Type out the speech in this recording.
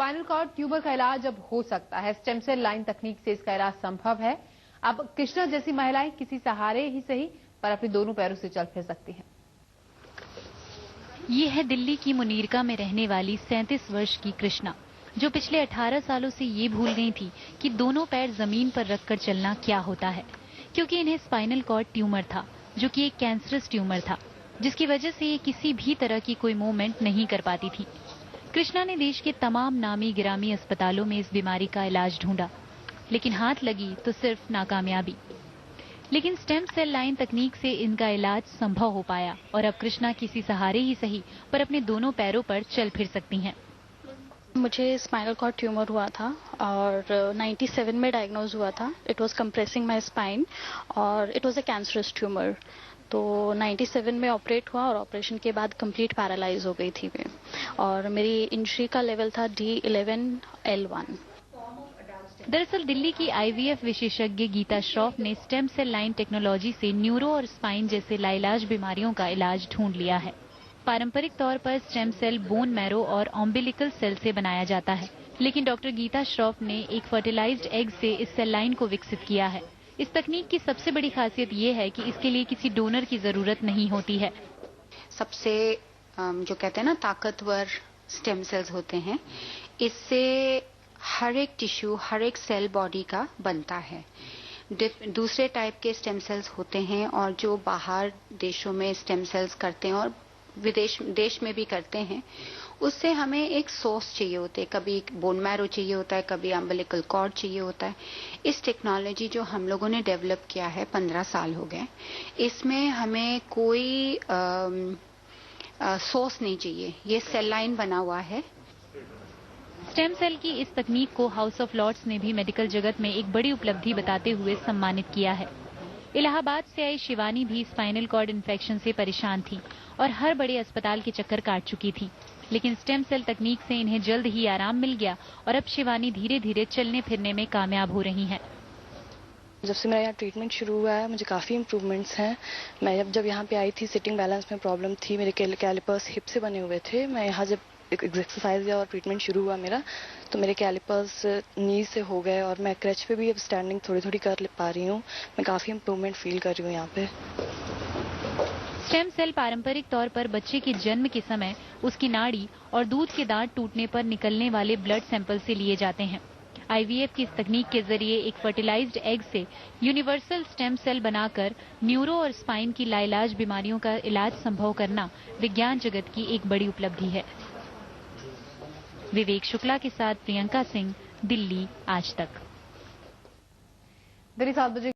Spinal cord tumour का इलाज अब हो सकता है। स्टेम सेल लाइन तकनीक से इसका इलाज संभव है। अब कृष्णा जैसी महिलाएं किसी सहारे ही सही पर अपने दोनों पैरों से चल फिर सकती हैं। ये है दिल्ली की मुनीरका में रहने वाली 37 वर्ष की कृष्णा, जो पिछले 18 सालों से ये भूल गई थी कि दोनों पैर जमीन पर रखकर चलना क्या होता है, क्योंकि इन्हें स्पाइनल कॉर्ड ट्यूमर था, जो कि एक कैंसरस ट्यूमर था, जिसकी वजह से ये किसी भी तरह की कोई मूवमेंट नहीं कर पाती थी। कृष्णा ने देश के तमाम नामी गिरामी अस्पतालों में इस बीमारी का इलाज ढूंढा, लेकिन हाथ लगी तो सिर्फ नाकामयाबी। लेकिन स्टेम सेल लाइन तकनीक से इनका इलाज संभव हो पाया और अब कृष्णा किसी सहारे ही सही पर अपने दोनों पैरों पर चल फिर सकती हैं। मुझे स्पाइनल कॉर्ड ट्यूमर हुआ था और 97 में डायग्नोज हुआ था। It was compressing my spine और it was a cancerous tumour. तो 97 में ऑपरेट हुआ और ऑपरेशन के बाद कंप्लीट पैरालाइज हो गई थी मैं, और मेरी इंजरी का लेवल था D11L1। दरअसल दिल्ली की IVF विशेषज्ञ गीता श्रॉफ ने स्टेम सेल लाइन टेक्नोलॉजी से न्यूरो और स्पाइन जैसे लाइलाज बीमारियों का इलाज ढूंढ लिया है। पारंपरिक तौर पर स्टेम सेल बोन मैरो और अम्बिलिकल सेल से बनाया जाता है, लेकिन डॉक्टर गीता श्रॉफ ने एक फर्टिलाइज्ड एग से इस सेल लाइन को विकसित किया है। इस तकनीक की सबसे बड़ी खासियत ये है कि इसके लिए किसी डोनर की जरूरत नहीं होती है। सबसे जो कहते हैं ना ताकतवर स्टेम सेल्स होते हैं, इससे हर एक टिश्यू, हर एक सेल बॉडी का बनता है। दूसरे टाइप के स्टेम सेल्स होते हैं और जो बाहर देशों में स्टेम सेल्स करते हैं और देश में भी करते हैं, उससे हमें एक सोर्स चाहिए होते हैं। कभी बोन मैरो चाहिए होता है, कभी अम्बिलिकल कॉर्ड चाहिए होता है। इस टेक्नोलॉजी जो हम लोगों ने डेवलप किया है, 15 साल हो गए, इसमें हमें कोई सोर्स नहीं चाहिए। ये सेल लाइन बना हुआ है। स्टेम सेल की इस तकनीक को हाउस ऑफ लॉर्ड्स ने भी मेडिकल जगत में एक बड़ी उपलब्धि बताते हुए सम्मानित किया है। इलाहाबाद से आई शिवानी भी स्पाइनल कॉर्ड इन्फेक्शन से परेशान थी और हर बड़े अस्पताल के चक्कर काट चुकी थी, लेकिन स्टेम सेल तकनीक से इन्हें जल्द ही आराम मिल गया और अब शिवानी धीरे धीरे चलने फिरने में कामयाब हो रही हैं। जब से मेरा यहाँ ट्रीटमेंट शुरू हुआ है, मुझे काफ़ी इम्प्रूवमेंट्स हैं। मैं जब यहाँ पे आई थी, सिटिंग बैलेंस में प्रॉब्लम थी, मेरे कैलिपर्स हिप से बने हुए थे। मैं यहाँ जब एक्सरसाइज और ट्रीटमेंट शुरू हुआ मेरा, तो मेरे कैलिपर्स नी से हो गए और मैं क्रच पे भी अब स्टैंडिंग थोड़ी थोड़ी कर पा रही हूँ। मैं काफ़ी इम्प्रूवमेंट फील कर रही हूँ यहाँ पे। स्टेम सेल पारंपरिक तौर पर बच्चे के जन्म के समय उसकी नाड़ी और दूध के दांत टूटने पर निकलने वाले ब्लड सैंपल से लिए जाते हैं। IVF की इस तकनीक के जरिए एक फर्टिलाइज्ड एग से यूनिवर्सल स्टेम सेल बनाकर न्यूरो और स्पाइन की लाइलाज बीमारियों का इलाज संभव करना विज्ञान जगत की एक बड़ी उपलब्धि है। विवेक शुक्ला के साथ प्रियंका सिंह, दिल्ली आज तक। दिल्ली 7 बजे